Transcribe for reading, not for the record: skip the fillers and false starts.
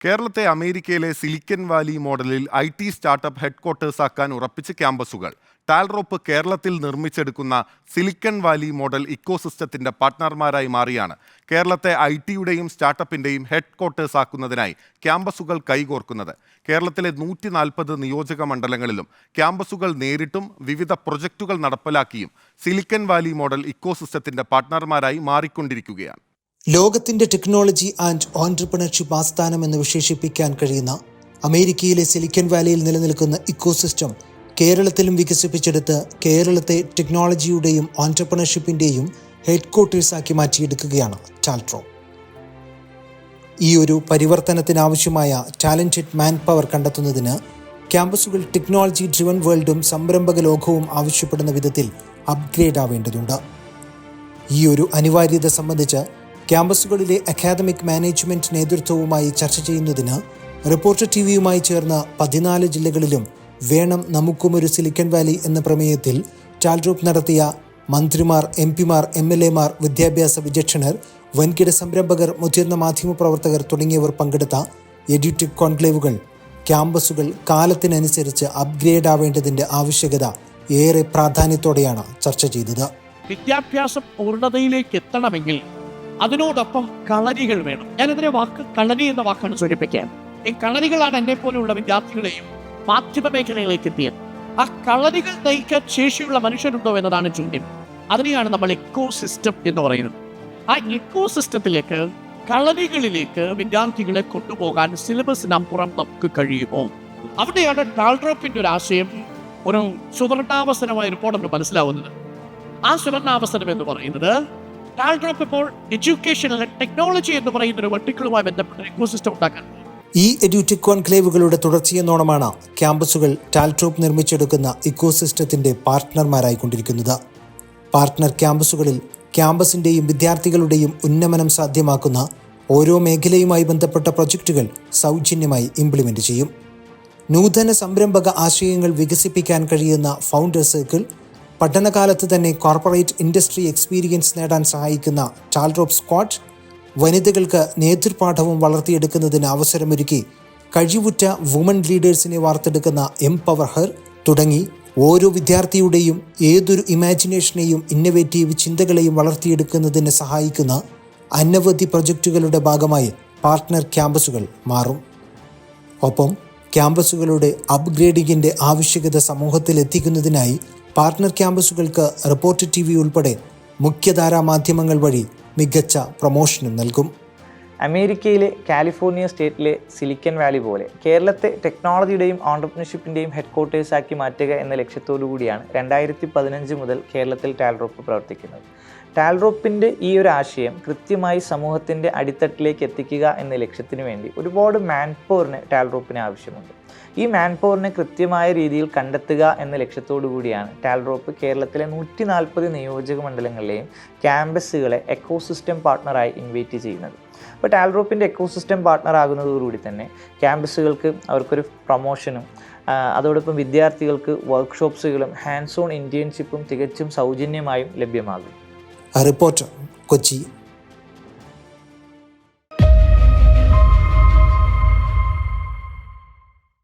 കേരളത്തെ അമേരിക്കയിലെ silicon Valley മോഡലിൽ IT സ്റ്റാർട്ടപ്പ് ഹെഡ്ക്വാർട്ടേഴ്സ് ആക്കാൻ ഉറപ്പിച്ച് ക്യാമ്പസുകൾ. ടാൽറോപ്പ് കേരളത്തിൽ നിർമ്മിച്ചെടുക്കുന്ന സിലിക്കൺ വാലി മോഡൽ ഇക്കോസിസ്റ്റത്തിന്റെ പാർട്ട്ണർമാരായി മാറിയാണ് കേരളത്തെ ITയുടെയും സ്റ്റാർട്ടപ്പിന്റെയും ഹെഡ്ക്വാർട്ടേഴ്സ് ആക്കുന്നതിനായി ക്യാമ്പസുകൾ കൈകോർക്കുന്നത്. കേരളത്തിലെ 140 നിയോജക മണ്ഡലങ്ങളിലും ക്യാമ്പസുകൾ നേരിട്ടും വിവിധ പ്രൊജക്ടുകൾ നടപ്പിലാക്കിയും സിലിക്കൺ വാലി മോഡൽ ഇക്കോസിസ്റ്റത്തിന്റെ പാർട്ട്ണർമാരായി മാറിക്കൊണ്ടിരിക്കുകയാണ്. ലോകത്തിന്റെ ടെക്നോളജി ആൻഡ് ഓൺട്രപ്രണർഷിപ്പ് ആസ്ഥാനം എന്ന് വിശേഷിപ്പിക്കാൻ കഴിയുന്ന അമേരിക്കയിലെ സിലിക്കൺ വാലിയിൽ നിലനിൽക്കുന്ന ഇക്കോസിസ്റ്റം കേരളത്തിലും വികസിപ്പിച്ചെടുത്ത് കേരളത്തെ ടെക്നോളജിയുടെയും ഓൺട്രപ്രണർഷിപ്പിന്റെയും ഹെഡ്ക്വാർട്ടേഴ്സാക്കി മാറ്റിയെടുക്കുകയാണ് ടാൽട്രോപ്പ്. ഈ ഒരു പരിവർത്തനത്തിനാവശ്യമായ ടാലന്റഡ് മാൻ പവർ കണ്ടെത്തുന്നതിന് ക്യാമ്പസുകൾ ടെക്നോളജി ഡ്രിവൺ വേൾഡും സംരംഭക ലോകവും ആവശ്യപ്പെടുന്ന വിധത്തിൽ അപ്ഗ്രേഡ് ആവേണ്ടതുണ്ട്. ഈ ഒരു അനിവാര്യത സംബന്ധിച്ച് ക്യാമ്പസുകളിലെ അക്കാദമിക് മാനേജ്മെന്റ് നേതൃത്വവുമായി ചർച്ച ചെയ്യുന്നതിന് റിപ്പോർട്ടർ TVയുമായി ചേർന്ന് 14 ജില്ലകളിലും വേണം നമുക്കുമൊരു സിലിക്കൺ വാലി എന്ന പ്രമേയത്തിൽ ടാൽട്രോപ്പ് നടത്തിയ മന്ത്രിമാർ, MP-മാർ, MLA-മാർ, വിദ്യാഭ്യാസ വിചക്ഷണർ, വൻകിട സംരംഭകർ, മുതിർന്ന മാധ്യമപ്രവർത്തകർ തുടങ്ങിയവർ പങ്കെടുത്ത എഡ്യൂടെക് കോൺക്ലേവുകൾ ക്യാമ്പസുകൾ കാലത്തിനനുസരിച്ച് അപ്ഗ്രേഡ് ആവേണ്ടതിന്റെ ആവശ്യകത ഏറെ പ്രാധാന്യത്തോടെയാണ് ചർച്ച ചെയ്തത്. വിദ്യാഭ്യാസം പൂർണ്ണതയിലേക്ക് എത്തണമെങ്കിൽ അതിനോടൊപ്പം കളരികൾ വേണം. ഞാനിതിനെ കളരി എന്ന വാക്കാണ് സൂചിപ്പിക്കാൻ. ഈ കളരികളാണ് എന്നെ പോലെയുള്ള വിദ്യാർത്ഥികളെയും മാധ്യമ മേഖലയിലേക്ക് എത്തിയത്. ആ കളരികൾ നയിക്കാൻ ശേഷിയുള്ള മനുഷ്യരുണ്ടോ എന്നതാണ് ചോദ്യം. അതിനെയാണ് നമ്മൾ ഇക്കോസിസ്റ്റം എന്ന് പറയുന്നത്. ആ ഇക്കോസിസ്റ്റത്തിലേക്ക്, കളരികളിലേക്ക് വിദ്യാർത്ഥികളെ കൊണ്ടുപോകാൻ സിലബസിനപ്പുറം നമുക്ക് കഴിയുമോ? അവിടെയാണ് ടാൽട്രോപ്പിന്റെ ഒരു ആശയം, ഒരു സുവർണാവസരമായ റിപ്പോർട്ട് മനസ്സിലാവുന്നത്. ആ സുവർണാവസരം എന്ന് പറയുന്നത് ടാൽട്രോപ്പ് ഇപ്പോൾ എഡ്യൂക്കേഷൻ ടെക്നോളജി എന്ന് പറയുന്ന ഒരു വെർട്ടിക്കലുമായി ബന്ധപ്പെട്ട ഇക്കോസിസ്റ്റം ഉണ്ടാക്കാൻ. ഈ എഡ്യൂടെക് കോൺക്ലേവുകളുടെ തുടർച്ചയെന്നോണമാണ് ക്യാമ്പസുകൾ ടാൽട്രോപ്പ് നിർമ്മിച്ചെടുക്കുന്ന ഇക്കോസിസ്റ്റത്തിന്റെ പാർട്ട്ണർമാരായിക്കൊണ്ടിരിക്കുന്നത്. പാർട്ട്ണർ ക്യാമ്പസുകളിൽ ക്യാമ്പസിന്റെയും വിദ്യാർത്ഥികളുടെയും ഉന്നമനം സാധ്യമാക്കുന്ന ഓരോ മേഖലയുമായി ബന്ധപ്പെട്ട പ്രൊജക്ടുകൾ സൗജന്യമായി ഇംപ്ലിമെന്റ് ചെയ്യും. നൂതന സംരംഭക ആശയങ്ങൾ വികസിപ്പിക്കാൻ കഴിയുന്ന ഫൗണ്ടർ സർക്കിൾ, പഠനകാലത്ത് തന്നെ കോർപ്പറേറ്റ് ഇൻഡസ്ട്രി എക്സ്പീരിയൻസ് നേടാൻ സഹായിക്കുന്ന ടാൽട്രോപ്പ് സ്ക്വാഡ്, വനിതകൾക്ക് നേതൃപാഠവും വളർത്തിയെടുക്കുന്നതിന് അവസരമൊരുക്കി കഴിവുറ്റ വുമൺ ലീഡേഴ്സിനെ വാർത്തെടുക്കുന്ന എംപവർ ഹർ തുടങ്ങി ഓരോ വിദ്യാർത്ഥിയുടെയും ഏതൊരു ഇമാജിനേഷനെയും ഇന്നവേറ്റീവ് ചിന്തകളെയും വളർത്തിയെടുക്കുന്നതിന് സഹായിക്കുന്ന അനവധി പ്രൊജക്റ്റുകളുടെ ഭാഗമായി പാർട്ട്ണർ ക്യാമ്പസുകൾ മാറും. ഒപ്പം ക്യാമ്പസുകളുടെ അപ്ഗ്രേഡിങ്ങിന്റെ ആവശ്യകത സമൂഹത്തിൽ എത്തിക്കുന്നതിനായി പാർട്ട്ണർ ക്യാമ്പസുകൾക്ക് റിപ്പോർട്ടർ TV ഉൾപ്പെടെ മുഖ്യധാരാ മാധ്യമങ്ങൾ വഴി മികച്ച പ്രൊമോഷനും നൽകും. അമേരിക്കയിലെ കാലിഫോർണിയ സ്റ്റേറ്റിലെ സിലിക്കൺ വാലി പോലെ കേരളത്തെ ടെക്നോളജിയുടെയും ഓൺട്രപ്രണർഷിപ്പിൻ്റെയും ഹെഡ്ക്വാർട്ടേഴ്സാക്കി മാറ്റുക എന്ന ലക്ഷ്യത്തോടു കൂടിയാണ് 2015 മുതൽ കേരളത്തിൽ ടാൽട്രോപ്പ് പ്രവർത്തിക്കുന്നത്. ടാൽട്രോപ്പിൻ്റെ ഈ ഒരു ആശയം കൃത്യമായി സമൂഹത്തിൻ്റെ അടിത്തട്ടിലേക്ക് എത്തിക്കുക എന്ന ലക്ഷ്യത്തിനു വേണ്ടി ഒരുപാട് മാൻ പവറിന് ടാൽട്രോപ്പിന് ആവശ്യമുണ്ട്. ഈ മാൻ പവറിനെ കൃത്യമായ രീതിയിൽ കണ്ടെത്തുക എന്ന ലക്ഷ്യത്തോടു കൂടിയാണ് ടാൽട്രോപ്പ് കേരളത്തിലെ 140 നിയോജക മണ്ഡലങ്ങളിലെയും ക്യാമ്പസുകളെ എക്കോസിസ്റ്റം പാർട്ട്ണറായി ഇൻവൈറ്റ് ചെയ്യുന്നത്. അപ്പോൾ ടാൽട്രോപ്പിൻ്റെ എക്കോസിസ്റ്റം പാർട്ട്ണർ ആകുന്നതോടുകൂടി തന്നെ ക്യാമ്പസുകൾക്ക് അവർക്കൊരു പ്രൊമോഷനും അതോടൊപ്പം വിദ്യാർത്ഥികൾക്ക് വർക്ക്ഷോപ്സുകളും ഹാൻഡ്സ് ഓൺ ഇൻറ്റേൺഷിപ്പും തികച്ചും സൗജന്യമായും ലഭ്യമാകും. റിപ്പോർട്ടർ, കൊച്ചി.